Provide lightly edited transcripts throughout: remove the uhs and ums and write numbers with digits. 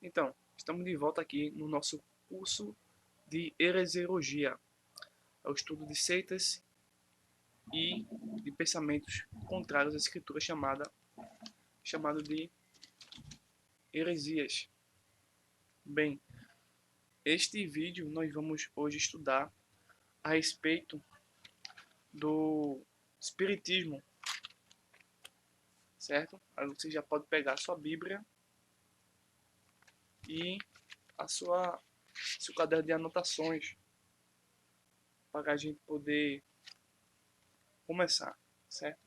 Então, estamos de volta aqui no nosso curso de heresiologia, é o estudo de seitas e de pensamentos contrários à escritura chamado de heresias. Bem, este vídeo nós vamos hoje estudar a respeito do espiritismo, certo? Aí você já pode pegar a sua Bíblia e a seu caderno de anotações para a gente poder começar, certo?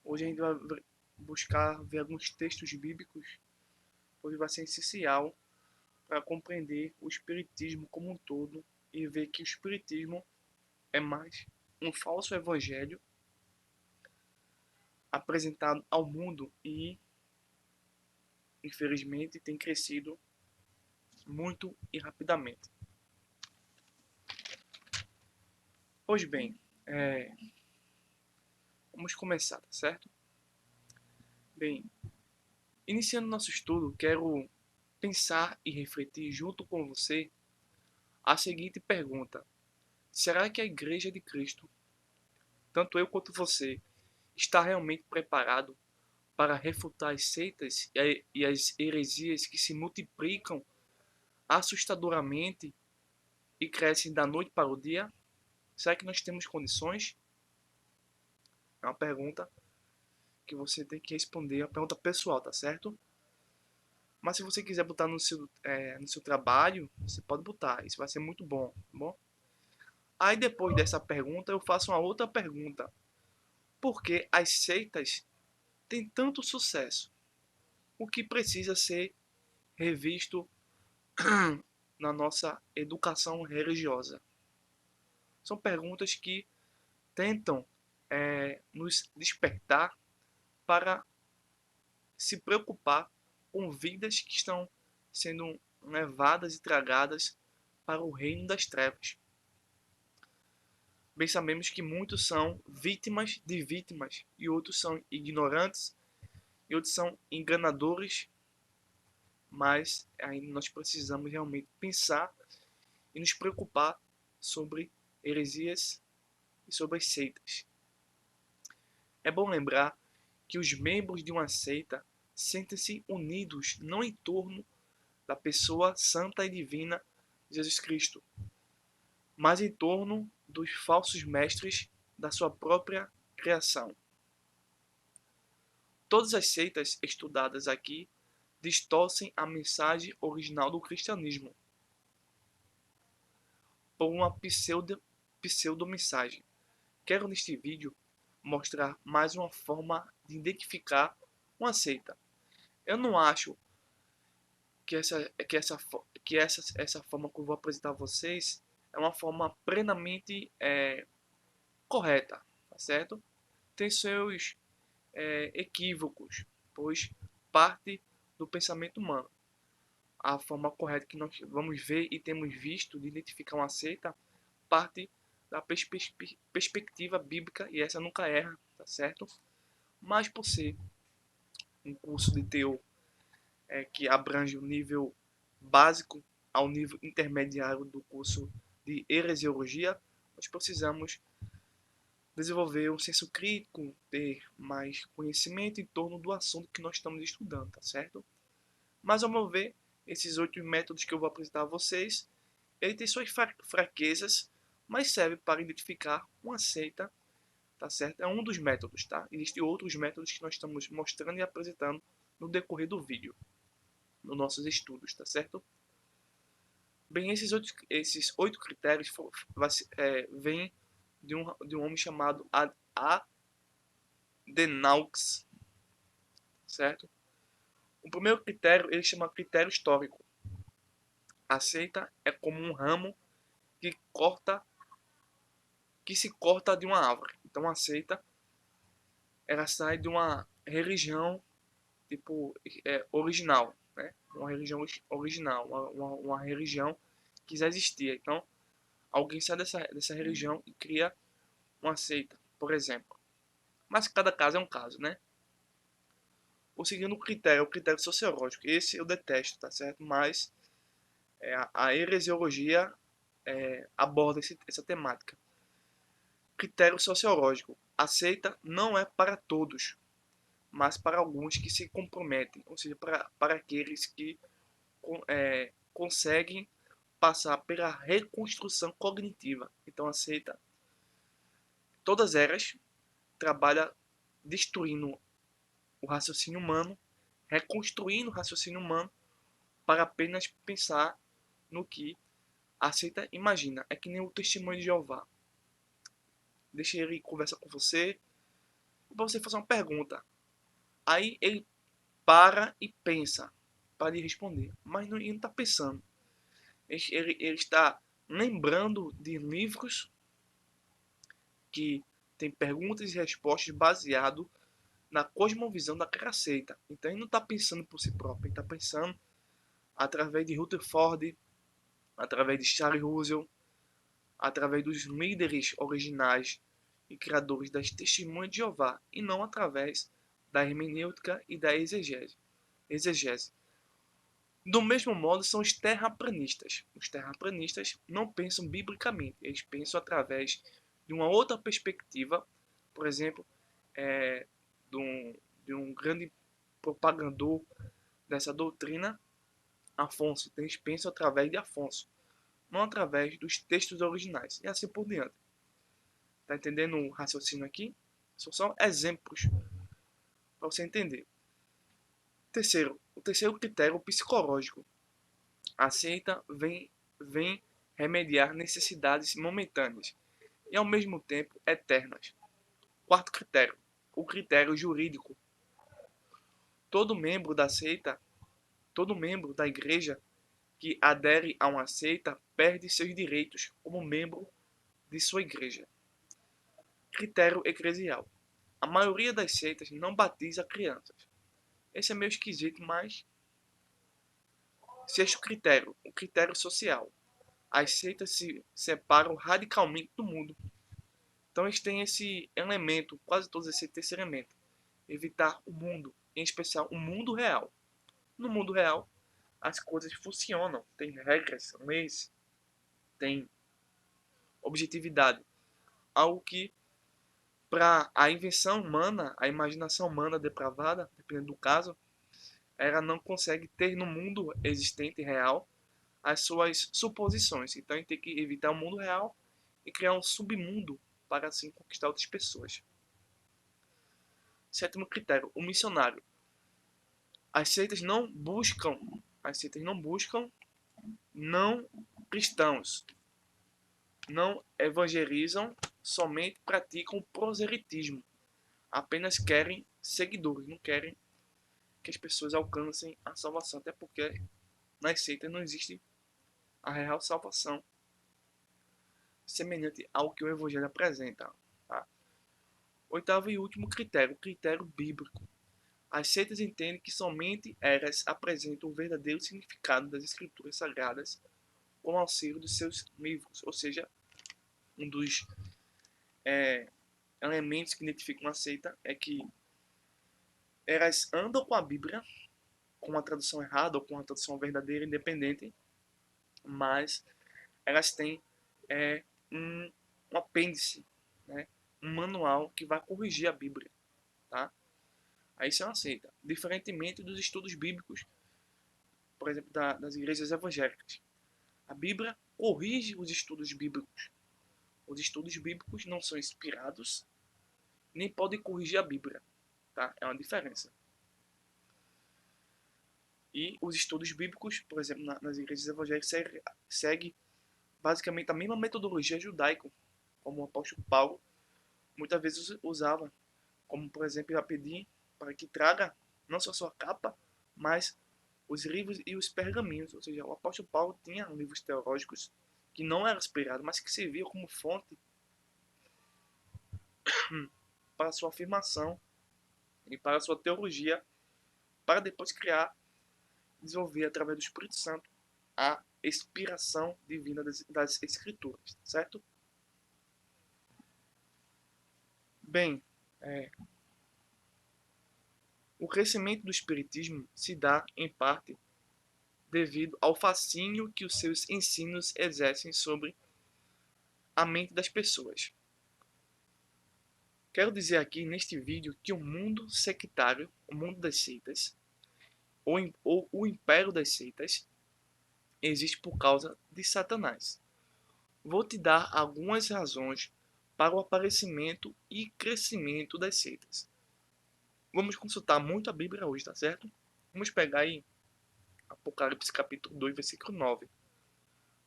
Hoje a gente vai buscar ver alguns textos bíblicos, pois vai ser essencial para compreender o espiritismo como um todo e ver que o espiritismo é mais um falso evangelho apresentado ao mundo e, infelizmente, tem crescido muito e rapidamente. Pois bem, vamos começar, tá certo? Bem, iniciando nosso estudo, quero pensar e refletir junto com você a seguinte pergunta: será que a Igreja de Cristo, tanto eu quanto você, está realmente preparado para refutar as seitas e as heresias que se multiplicam assustadoramente e crescem da noite para o dia? Será que nós temos condições? É uma pergunta que você tem que responder, é uma pergunta pessoal, tá certo? Mas se você quiser botar no seu trabalho, você pode botar, isso vai ser muito bom, tá bom? Aí depois dessa pergunta eu faço uma outra pergunta: por que as seitas têm tanto sucesso? O que precisa ser revisto na nossa educação religiosa? São perguntas que tentam nos despertar para se preocupar com vidas que estão sendo levadas e tragadas para o reino das trevas. Bem sabemos que muitos são vítimas de vítimas e outros são ignorantes e outros são enganadores, mas aí nós precisamos realmente pensar e nos preocupar sobre heresias e sobre as seitas. É bom lembrar que os membros de uma seita sentem-se unidos não em torno da pessoa santa e divina de Jesus Cristo, mas em torno dos falsos mestres da sua própria criação. Todas as seitas estudadas aqui distorcem a mensagem original do cristianismo por uma pseudo-mensagem. Quero neste vídeo mostrar mais uma forma de identificar uma seita. Eu não acho que essa forma que eu vou apresentar a vocês é uma forma plenamente correta, tá certo? Tem seus equívocos, pois parte do pensamento humano. A forma correta que nós vamos ver e temos visto de identificar uma seita parte da perspectiva bíblica e essa nunca erra, tá certo? Mas por ser um curso de teor que abrange o nível básico ao nível intermediário do curso de heresiologia, nós precisamos desenvolver um senso crítico, ter mais conhecimento em torno do assunto que nós estamos estudando, tá certo? Mas ao meu ver, esses 8 métodos que eu vou apresentar a vocês, ele tem suas fraquezas, mas serve para identificar uma seita, tá certo? É um dos métodos, tá? Existem outros métodos que nós estamos mostrando e apresentando no decorrer do vídeo, nos nossos estudos, tá certo? Bem, esses oito critérios vêm de um homem chamado Adenaux, certo? O primeiro critério ele chama critério histórico. A seita é como um ramo que corta, que se corta de uma árvore. Então a seita ela sai de uma religião tipo original, né? Uma religião original, uma religião que já existia. Então alguém sai dessa religião e cria uma seita, por exemplo. Mas cada caso é um caso, né? O segundo o critério sociológico. Esse eu detesto, tá certo? Mas a heresiologia aborda essa temática. Critério sociológico. Aceita não é para todos, mas para alguns que se comprometem, ou seja, para aqueles que conseguem passar pela reconstrução cognitiva. Então, aceita todas elas, trabalha destruindo o raciocínio humano, reconstruindo o raciocínio humano para apenas pensar no que aceita. Imagina, é que nem o testemunho de Jeová. Deixa ele conversar com você, para você fazer uma pergunta. Aí ele para e pensa para lhe responder, mas ele não está pensando. Ele está lembrando de livros que tem perguntas e respostas baseado na cosmovisão daquela seita. Então ele não está pensando por si próprio, ele está pensando através de Rutherford, através de Charles Russell, através dos líderes originais e criadores das testemunhas de Jeová, e não através da hermenêutica e da exegese. Do mesmo modo, são os terraplanistas. Os terraplanistas não pensam biblicamente, eles pensam através de uma outra perspectiva, por exemplo, é, de um grande propagador dessa doutrina, Afonso. Então, eles pensam através de Afonso, não através dos textos originais, e assim por diante. Tá entendendo o raciocínio aqui? São só exemplos para você entender. O terceiro critério psicológico. Aceita vem remediar necessidades momentâneas e ao mesmo tempo eternas. Quarto critério, o critério jurídico. Todo membro da seita, todo membro da igreja que adere a uma seita perde seus direitos como membro de sua igreja. Critério eclesial. A maioria das seitas não batiza crianças. Esse é meio esquisito, mas... Sexto critério, o critério social. As seitas se separam radicalmente do mundo. Então eles têm esse elemento, quase todos esse terceiro elemento. Evitar o mundo, em especial o mundo real. No mundo real, as coisas funcionam. Tem regras, leis, tem objetividade. Algo que, para a invenção humana, a imaginação humana depravada, dependendo do caso, ela não consegue ter no mundo existente real as suas suposições. Então a gente tem que evitar o mundo real e criar um submundo para assim conquistar outras pessoas. Sétimo critério, o missionário. As seitas não buscam não cristãos, não evangelizam, somente praticam proselitismo. Apenas querem seguidores, não querem que as pessoas alcancem a salvação, até porque nas seitas não existe a real salvação semelhante ao que o evangelho apresenta. Tá? Oitavo e último critério, o critério bíblico. As seitas entendem que somente elas apresentam o verdadeiro significado das escrituras sagradas com auxílio dos seus livros, ou seja, um dos elementos que identificam a seita é que elas andam com a Bíblia, com uma tradução errada ou com uma tradução verdadeira, independente, mas elas têm um apêndice, né? Um manual que vai corrigir a Bíblia. Tá? Aí isso é uma seita. Diferentemente dos estudos bíblicos, por exemplo, das igrejas evangélicas. A Bíblia corrige os estudos bíblicos. Os estudos bíblicos não são inspirados, nem podem corrigir a Bíblia. Tá? É uma diferença. E os estudos bíblicos, por exemplo, nas igrejas evangélicas, segue basicamente a mesma metodologia judaica, como o apóstolo Paulo muitas vezes usava, como por exemplo, já pedi para que traga não só sua capa, mas os livros e os pergaminhos. Ou seja, o apóstolo Paulo tinha livros teológicos que não eram inspirados, mas que serviam como fonte para sua afirmação e para sua teologia, para depois desenvolver através do Espírito Santo a inspiração divina das Escrituras, certo? Bem, O crescimento do espiritismo se dá, em parte, devido ao fascínio que os seus ensinos exercem sobre a mente das pessoas. Quero dizer aqui neste vídeo que o mundo sectário, o mundo das seitas, ou o império das seitas, existe por causa de Satanás. Vou te dar algumas razões para o aparecimento e crescimento das seitas. Vamos consultar muito a Bíblia hoje, tá certo? Vamos pegar aí Apocalipse capítulo 2, versículo 9.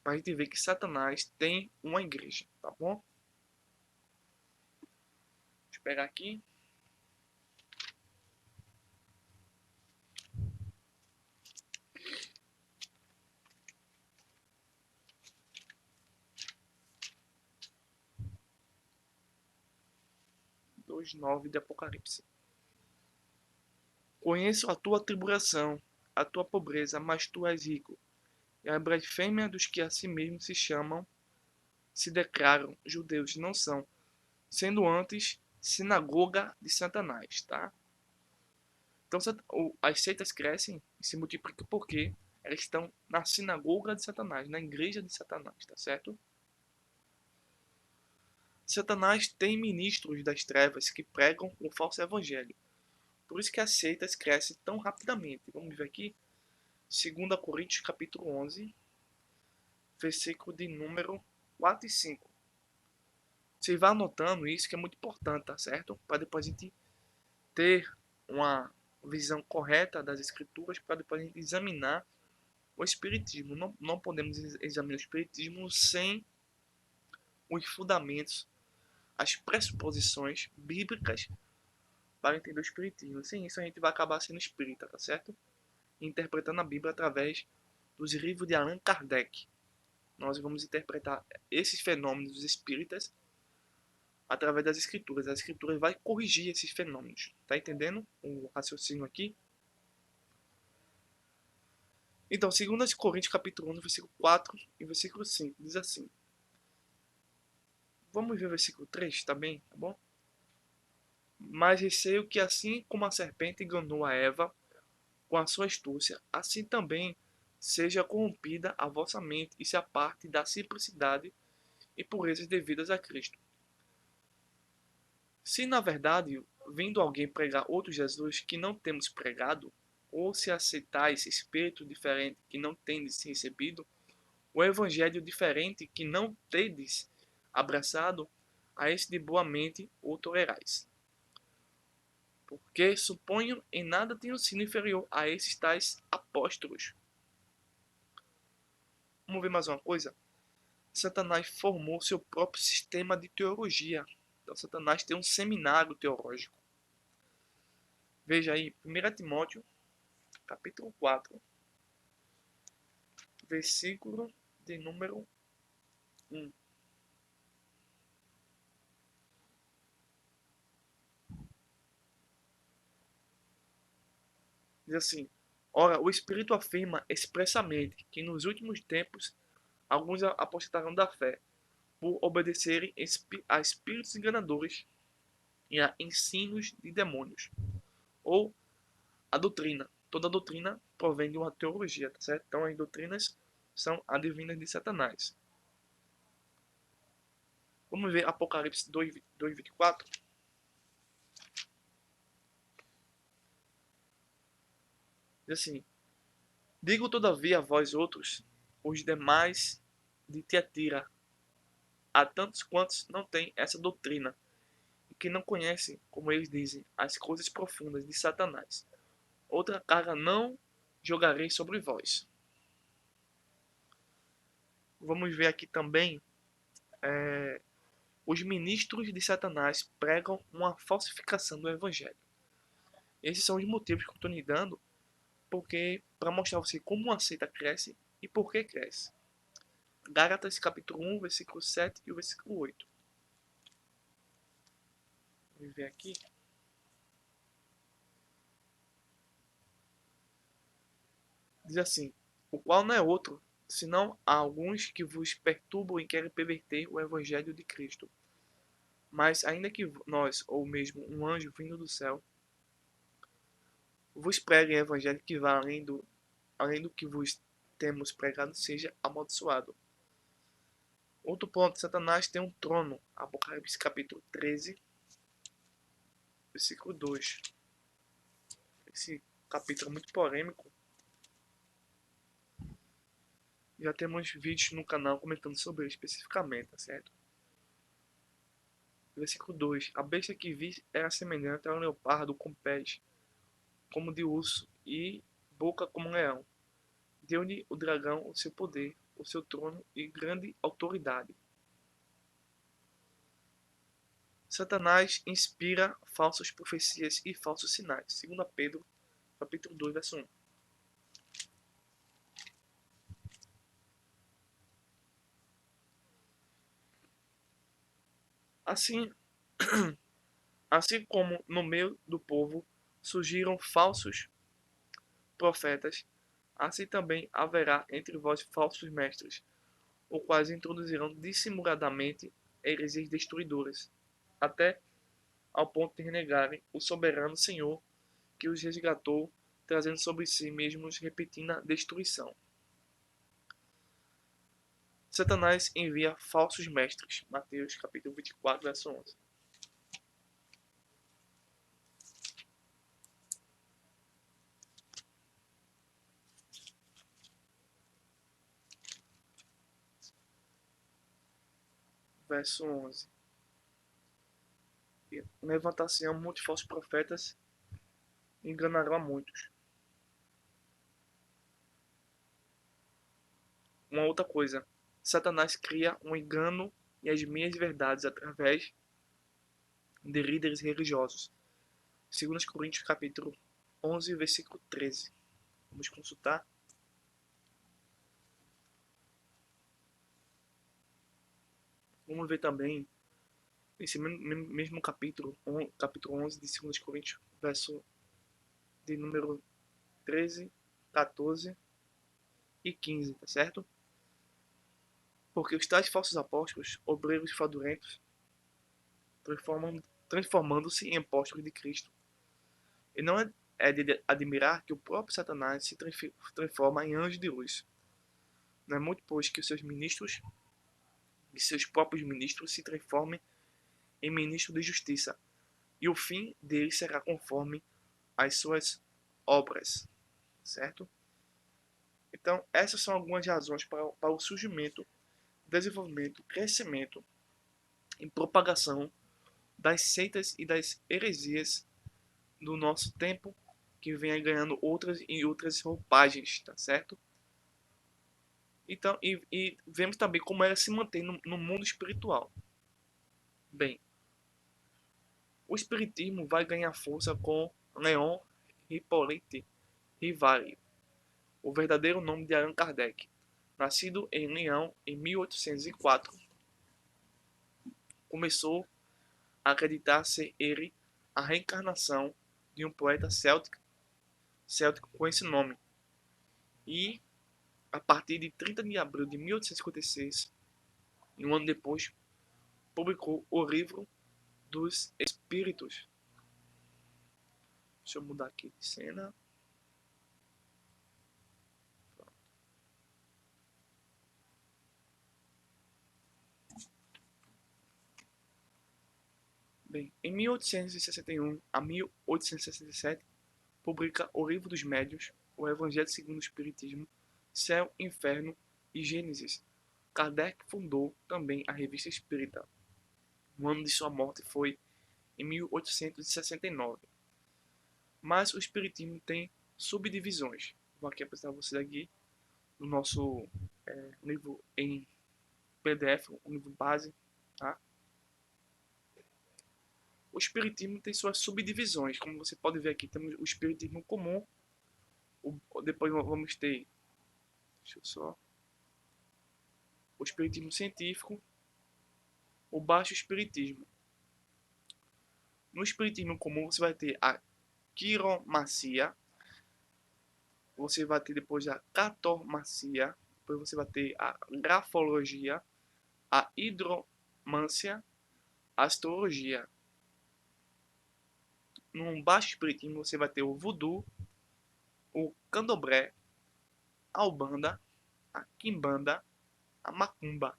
Para a gente ver que Satanás tem uma igreja, tá bom? Deixa eu pegar aqui. Dois nove de Apocalipse. Conheço a tua tribulação, a tua pobreza, mas tu és rico. E a blasfêmia dos que a si mesmos se declaram judeus, não são, sendo antes sinagoga de Satanás, tá? Então as seitas crescem e se multiplicam porque elas estão na sinagoga de Satanás, na igreja de Satanás, tá certo? Satanás tem ministros das trevas que pregam o falso evangelho. Por isso que as seitas crescem tão rapidamente. Vamos ver aqui, 2 Coríntios capítulo 11, versículo de número 4 e 5. Você vai anotando isso que é muito importante, tá certo? Para depois a gente ter uma visão correta das escrituras, para depois a gente examinar o espiritismo. Não podemos examinar o espiritismo sem os fundamentos, as pressuposições bíblicas para entender o espiritismo. Sem isso a gente vai acabar sendo espírita, tá certo? Interpretando a Bíblia através dos livros de Allan Kardec. Nós vamos interpretar esses fenômenos dos espíritas através das escrituras. As escrituras vai corrigir esses fenômenos. Tá entendendo o raciocínio aqui? Então, 2 Coríntios capítulo 1, versículo 4 e versículo 5, diz assim. Vamos ver o versículo 3 também, tá bom? Mas receio que assim como a serpente enganou a Eva com a sua astúcia, assim também seja corrompida a vossa mente e se aparte da simplicidade e purezas devidas a Cristo. Se na verdade, vindo alguém pregar outro Jesus que não temos pregado, ou se aceitais espírito diferente que não tendes recebido, o evangelho diferente que não tendes abraçado, a esse de boa mente o tolerais. Porque suponho em nada tenho sido inferior a esses tais apóstolos. Vamos ver mais uma coisa? Satanás formou seu próprio sistema de teologia. Então Satanás tem um seminário teológico. Veja aí, 1 Timóteo, capítulo 4, versículo de número 1. Diz assim: Ora, o Espírito afirma expressamente que nos últimos tempos alguns apostatarão da fé, por obedecerem a espíritos enganadores e a ensinos de demônios. Ou a doutrina. Toda doutrina provém de uma teologia, tá certo? Então as doutrinas são adivinhas de Satanás. Vamos ver Apocalipse 2, 24. Diz assim: Digo todavia a vós outros, os demais de Tiatira, a tantos quantos não têm essa doutrina, e que não conhecem, como eles dizem, as coisas profundas de Satanás. Outra carga não jogarei sobre vós. Vamos ver aqui também, os ministros de Satanás pregam uma falsificação do evangelho. Esses são os motivos que eu estou lhe dando, porque para mostrar a você como uma seita cresce e por que cresce. Gálatas capítulo 1, versículo 7 e o versículo 8. Vamos ver aqui. Diz assim: o qual não é outro, senão há alguns que vos perturbam e querem perverter o evangelho de Cristo. Mas ainda que nós, ou mesmo um anjo vindo do céu, vos preguem o evangelho que vá além do que vos temos pregado, seja amaldiçoado. Outro ponto, Satanás tem um trono. Apocalipse capítulo 13, versículo 2. Esse capítulo é muito polêmico. Já temos vídeos no canal comentando sobre ele especificamente, tá certo? Versículo 2. A besta que vi era semelhante a um leopardo com pés como de urso e boca como um leão. Deu-lhe o dragão o seu poder, o seu trono e grande autoridade. Satanás inspira falsas profecias e falsos sinais. 2 Pedro, capítulo 2, verso 1. Assim, assim como no meio do povo surgiram falsos profetas, assim também haverá entre vós falsos mestres, os quais introduzirão dissimuladamente heresias destruidoras, até ao ponto de renegarem o soberano Senhor que os resgatou, trazendo sobre si mesmos repetida destruição. Satanás envia falsos mestres. Mateus capítulo 24, verso 11. Verso 11. Levantar-se muitos falsos profetas e enganarão a muitos. Uma outra coisa. Satanás cria um engano e as meias verdades através de líderes religiosos. 2 Coríntios capítulo 11, versículo 13. Vamos consultar. Vamos ver também esse mesmo capítulo 11 de 2 Coríntios, verso de número 13, 14 e 15, tá certo? Porque os tais falsos apóstolos, obreiros fraudulentos, transformando-se em apóstolos de Cristo. E não é de admirar que o próprio Satanás se transforma em anjo de luz. Não é muito, pois, que os seus ministros e seus próprios ministros se transformem em ministros de justiça, e o fim deles será conforme as suas obras, certo? Então, essas são algumas razões para o surgimento, desenvolvimento, crescimento e propagação das seitas e das heresias do nosso tempo, que vem ganhando outras e outras roupagens, tá certo? Então, e vemos também como ela se mantém no mundo espiritual. Bem, o espiritismo vai ganhar força com Leon Hippolyte Rivario, o verdadeiro nome de Allan Kardec. Nascido em Lyon em 1804, começou a acreditar ser ele a reencarnação de um poeta céltico com esse nome. E, a partir de 30 de abril de 1856, e um ano depois, publicou o Livro dos Espíritos. Deixa eu mudar aqui de cena. Bem, em 1861 a 1867, publica o Livro dos Médiuns, o Evangelho segundo o Espiritismo, Céu, Inferno e Gênesis. Kardec fundou também a Revista Espírita. O ano de sua morte foi em 1869. Mas o Espiritismo tem subdivisões. Vou aqui apresentar vocês aqui no nosso livro em PDF, um livro base, tá? O Espiritismo tem suas subdivisões, como você pode ver aqui, temos o Espiritismo comum, depois vamos ter, deixa eu só, o Espiritismo científico, o Baixo Espiritismo. No Espiritismo comum você vai ter a quiromancia, você vai ter depois a cartomancia, depois você vai ter a grafologia, a hidromância, a astrologia. No Baixo Espiritismo você vai ter o voodoo, o candomblé, a umbanda, a quimbanda, a macumba.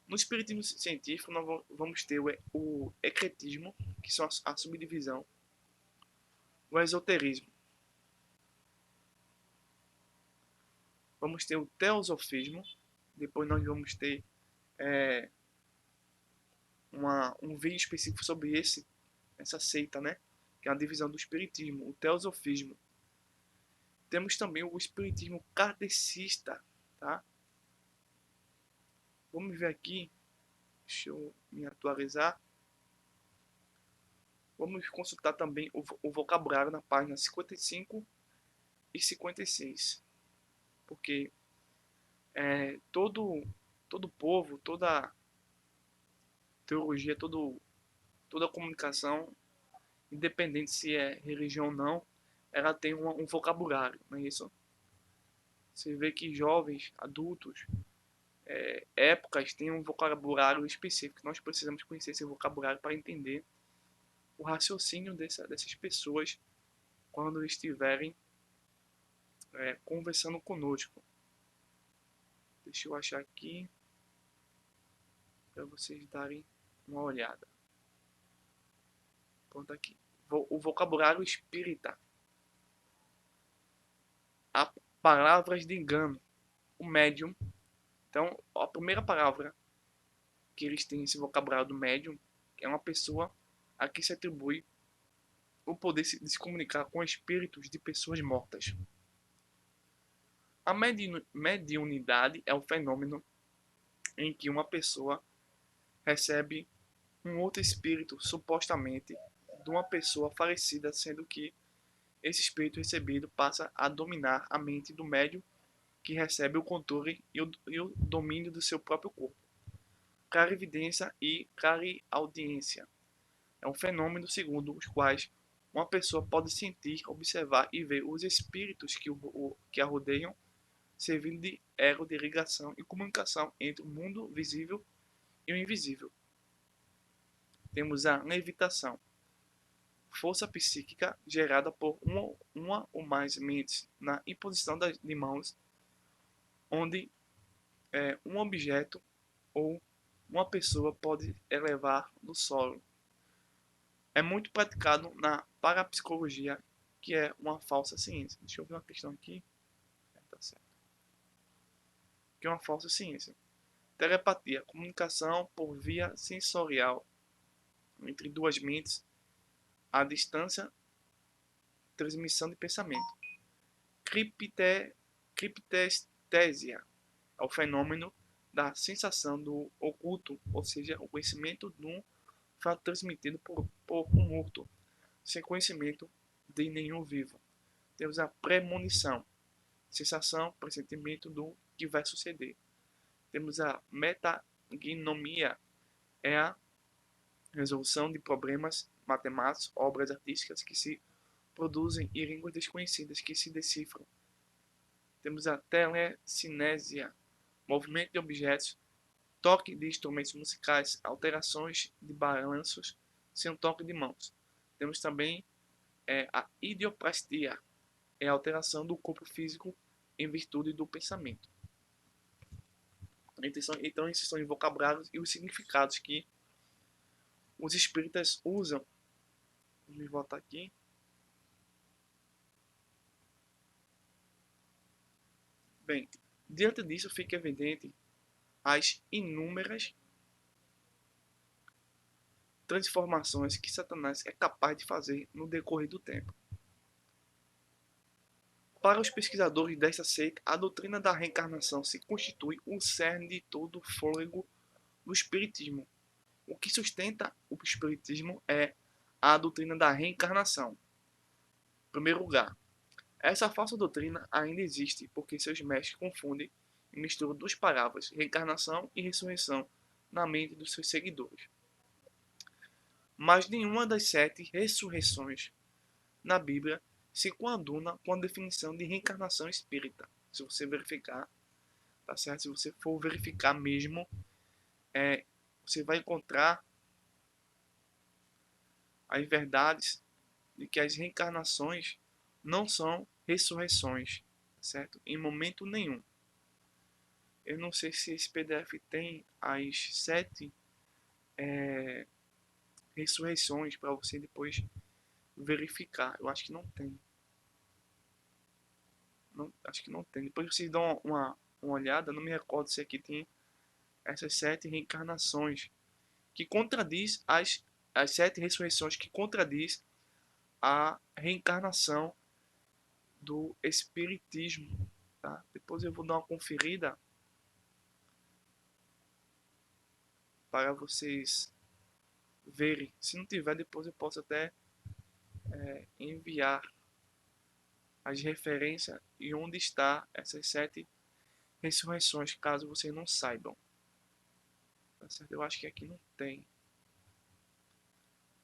No espiritismo científico, nós vamos ter o ecletismo, que são a subdivisão, o esoterismo. Vamos ter o teosofismo, depois nós vamos ter é, um vídeo específico sobre essa seita, né? Que é a divisão do espiritismo, o teosofismo. Temos também o espiritismo kardecista, tá? Vamos ver aqui, deixa eu me atualizar. Vamos consultar também o vocabulário na página 55 e 56, porque todo povo, toda teologia, toda comunicação, independente se é religião ou não, ela tem um vocabulário, não é isso? Você vê que jovens, adultos, épocas têm um vocabulário específico. Nós precisamos conhecer esse vocabulário para entender o raciocínio dessas pessoas quando estiverem conversando conosco. Deixa eu achar aqui para vocês darem uma olhada. Pronto aqui. O vocabulário espírita. Há palavras de engano. O médium. Então, a primeira palavra que eles têm nesse vocabulário do médium é uma pessoa a que se atribui o poder de se comunicar com espíritos de pessoas mortas. A mediunidade é o fenômeno em que uma pessoa recebe um outro espírito, supostamente, de uma pessoa falecida, sendo que esse espírito recebido passa a dominar a mente do médium, que recebe o controle e o domínio do seu próprio corpo. Clarividência e clareaudiência é um fenômeno segundo os quais uma pessoa pode sentir, observar e ver os espíritos que a rodeiam, servindo de elo de ligação e comunicação entre o mundo visível e o invisível. Temos a levitação, força psíquica gerada por uma ou mais mentes na imposição de mãos, onde um objeto ou uma pessoa pode elevar do solo. É muito praticado na parapsicologia, que é uma falsa ciência. Deixa eu ver uma questão aqui. Tá certo. Que é uma falsa ciência. Telepatia, comunicação por via sensorial entre duas mentes à distância, transmissão de pensamento. Criptestesia é o fenômeno da sensação do oculto, ou seja, o conhecimento de um fato transmitido por um morto, sem conhecimento de nenhum vivo. Temos a premonição, sensação, pressentimento do que vai suceder. Temos a metagnomia, é a resolução de problemas matemáticos, obras artísticas que se produzem em línguas desconhecidas que se decifram. Temos a telecinésia, movimento de objetos, toque de instrumentos musicais, alterações de balanços sem um toque de mãos. Temos também a idioplastia, é a alteração do corpo físico em virtude do pensamento. Então esses são os vocabulários e os significados que os espíritas usam. Vamos voltar aqui. Bem, diante disso fica evidente as inúmeras transformações que Satanás é capaz de fazer no decorrer do tempo. Para os pesquisadores desta seita, a doutrina da reencarnação se constitui o cerne de todo o fôlego do espiritismo. O que sustenta o espiritismo é a doutrina da reencarnação. Em primeiro lugar, essa falsa doutrina ainda existe porque seus mestres confundem e misturam duas palavras, reencarnação e ressurreição, na mente dos seus seguidores. Mas nenhuma das 7 ressurreições na Bíblia se coaduna com a definição de reencarnação espírita. Se você verificar, tá certo? Se você for verificar mesmo, você vai encontrar as verdades de que as reencarnações não são ressurreições, certo? Em momento nenhum. Eu não sei se esse PDF tem as 7 ressurreições para você depois verificar. Eu acho que não tem. Não, acho que não tem. Depois vocês dão uma olhada. Não me recordo se aqui tem essas 7 reencarnações que contradiz as 7 ressurreições que contradiz a reencarnação do espiritismo, tá? Depois eu vou dar uma conferida para vocês verem. Se não tiver, depois eu posso até enviar as referências e onde está essas 7 ressurreições, caso vocês não saibam. Tá certo? Eu acho que aqui não tem.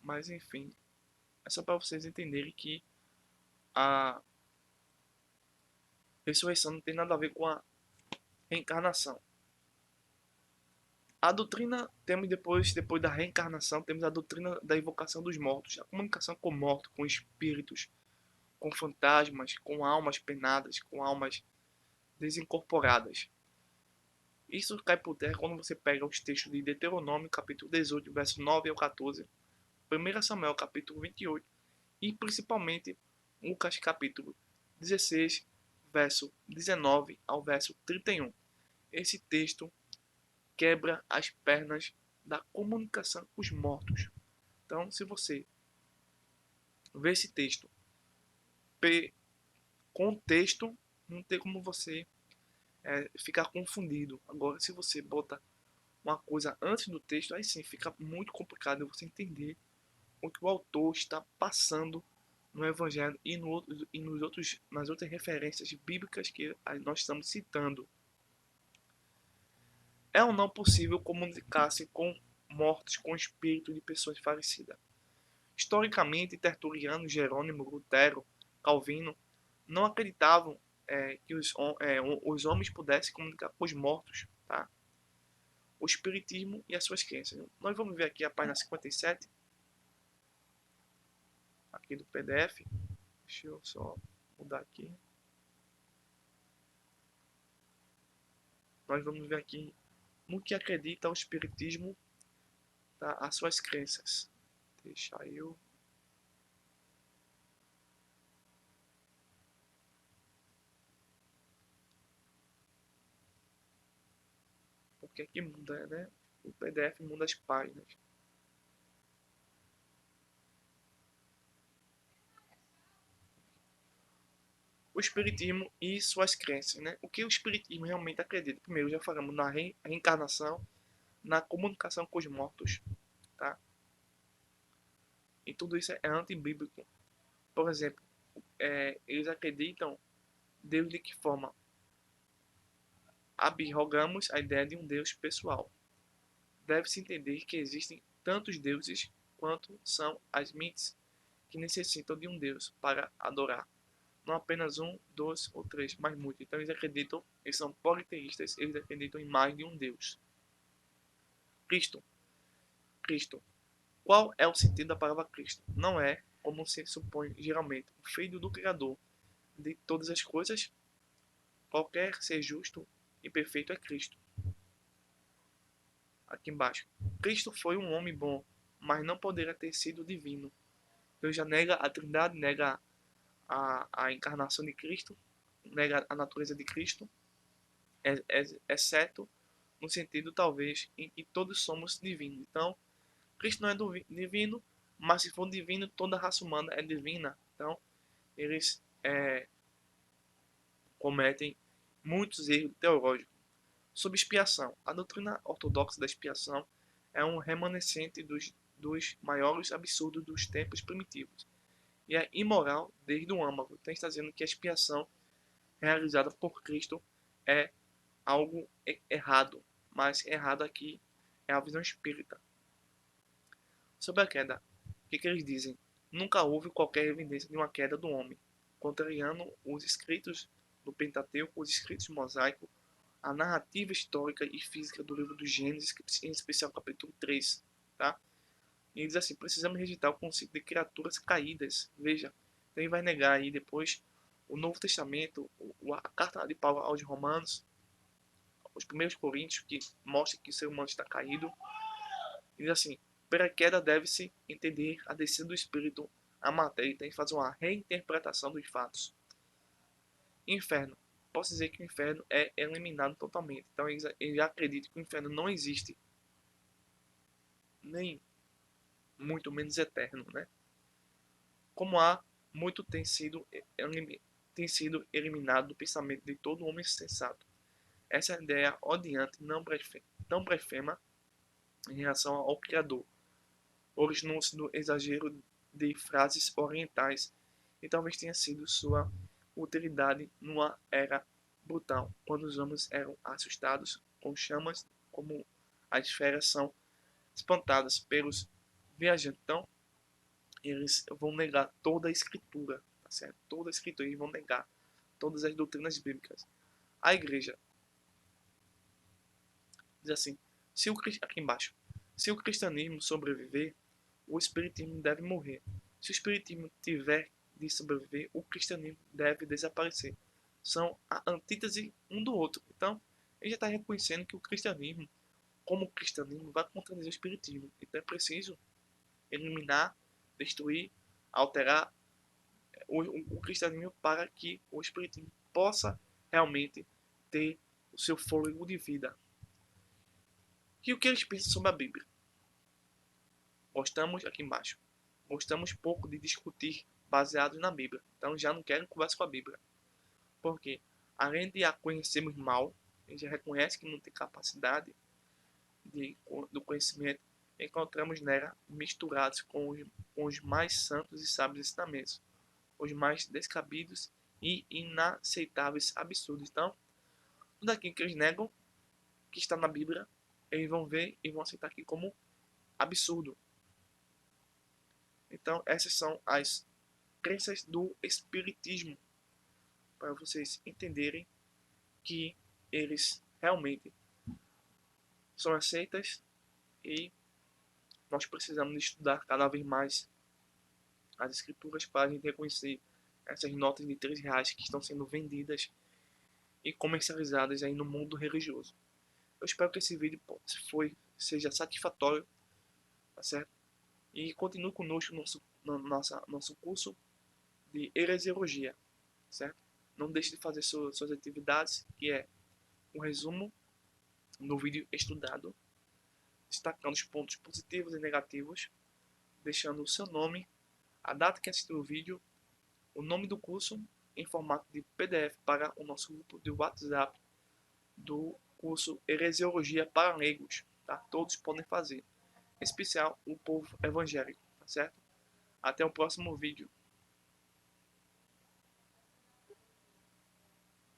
Mas enfim, é só para vocês entenderem que a ressurreição não tem nada a ver com a reencarnação. A doutrina, temos depois da reencarnação, temos a doutrina da invocação dos mortos, a comunicação com mortos, com espíritos, com fantasmas, com almas penadas, com almas desincorporadas. Isso cai por terra quando você pega os textos de Deuteronômio, capítulo 18, verso 9 ao 14, 1 Samuel, capítulo 28 e principalmente Lucas, capítulo 16, verso 19 ao verso 31. Esse texto quebra as pernas da comunicação com os mortos. Então, se você vê esse texto com o texto, não tem como você ficar confundido. Agora, se você bota uma coisa antes do texto, aí sim fica muito complicado você entender o que o autor está passando no Evangelho e, nas outras referências bíblicas que nós estamos citando. É ou não possível comunicar-se com mortos, com espíritos de pessoas falecidas? Historicamente, Tertuliano, Jerônimo, Lutero, Calvino não acreditavam que os homens pudessem comunicar com os mortos, tá? O espiritismo e as suas crenças. Nós vamos ver aqui a página 57 aqui do PDF. Deixa eu só mudar aqui. Nós vamos ver aqui no que acredita o espiritismo, tá? As suas crenças. Deixa eu. Porque aqui muda, né? O PDF muda as páginas. O espiritismo e suas crenças, né? O que o espiritismo realmente acredita? Primeiro, já falamos na reencarnação, na comunicação com os mortos, tá? E tudo isso é antibíblico. Por exemplo, eles acreditam Deus de que forma? Abrogamos a ideia de um Deus pessoal. Deve-se entender que existem tantos deuses quanto são as mentes que necessitam de um Deus para adorar. Não apenas um, dois ou três, mas muitos. Então eles acreditam, eles são politeístas, eles acreditam em mais de um Deus. Cristo. Cristo. Qual é o sentido da palavra Cristo? Não é, como se supõe geralmente, o filho do Criador de todas as coisas. Qualquer ser justo e perfeito é Cristo. Aqui embaixo. Cristo foi um homem bom, mas não poderia ter sido divino. Deus já nega a trindade, nega a encarnação de Cristo, nega a natureza de Cristo, exceto no sentido, talvez, em que todos somos divinos. Então, Cristo não é divino, mas se for divino, toda a raça humana é divina. Então, eles cometem muitos erros teológicos. Sobre expiação. A doutrina ortodoxa da expiação é um remanescente dos maiores absurdos dos tempos primitivos. E é imoral desde o âmago. Então está dizendo que a expiação realizada por Cristo é algo errado. Mas errado aqui é a visão espírita. Sobre a queda, o que eles dizem? Nunca houve qualquer evidência de uma queda do homem, contrariando os escritos do Pentateuco, os escritos mosaicos, a narrativa histórica e física do livro do Gênesis, em especial capítulo 3. Tá? E diz assim: precisamos rejeitar o conceito de criaturas caídas. Veja, Então ele vai negar aí depois o Novo Testamento, a carta de Paulo aos Romanos, os primeiros Coríntios, que mostra que o ser humano está caído. E diz assim: pela queda deve-se entender a descida do Espírito à matéria e tem que fazer uma reinterpretação dos fatos. Inferno. Posso dizer que o inferno é eliminado totalmente. Então eles acreditam que o inferno não existe, nem muito menos eterno, né? Como há muito tem sido eliminado do pensamento de todo homem sensato. Essa ideia odiante não blasfema em relação ao Criador, originou-se do exagero de frases orientais e talvez tenha sido sua utilidade numa era brutal, quando os homens eram assustados com chamas, como as feras são espantadas pelos viajantes. Então, eles vão negar toda a escritura, tá certo? Toda a escritura, eles vão negar todas as doutrinas bíblicas. A igreja diz assim: se o aqui embaixo, se o cristianismo sobreviver, o espiritismo deve morrer. Se o espiritismo tiver de sobreviver, o cristianismo deve desaparecer. São a antítese um do outro. Então, ele já está reconhecendo que o cristianismo, como cristianismo, vai contradizer o espiritismo. Então é preciso eliminar, destruir, alterar o cristianismo para que o espiritismo possa realmente ter o seu fôlego de vida. E o que eles pensam sobre a Bíblia? Gostamos, aqui embaixo, gostamos pouco de discutir baseados na Bíblia. Então já não querem conversa com a Bíblia. Porque, além de a conhecermos mal, a gente já reconhece que não tem capacidade do conhecimento, encontramos nela misturados com os mais santos e sábios ensinamentos, os mais descabidos e inaceitáveis absurdos. Então, tudo aquilo que eles negam, que está na Bíblia, eles vão ver e vão aceitar aqui como absurdo. Então, essas são as crenças do espiritismo, para vocês entenderem que eles realmente são aceitas e nós precisamos estudar cada vez mais as escrituras para a gente reconhecer essas notas de R$ 3 que estão sendo vendidas e comercializadas aí no mundo religioso. Eu espero que esse vídeo seja satisfatório, tá certo? E continue conosco no nosso curso de heresiologia, certo? Não deixe de fazer suas atividades, que é um resumo no vídeo estudado, destacando os pontos positivos e negativos, deixando o seu nome, a data que assistiu o vídeo, o nome do curso em formato de PDF para o nosso grupo de WhatsApp do curso Heresiologia para Leigos, tá? Todos podem fazer, em especial o povo evangélico, tá certo? Até o próximo vídeo.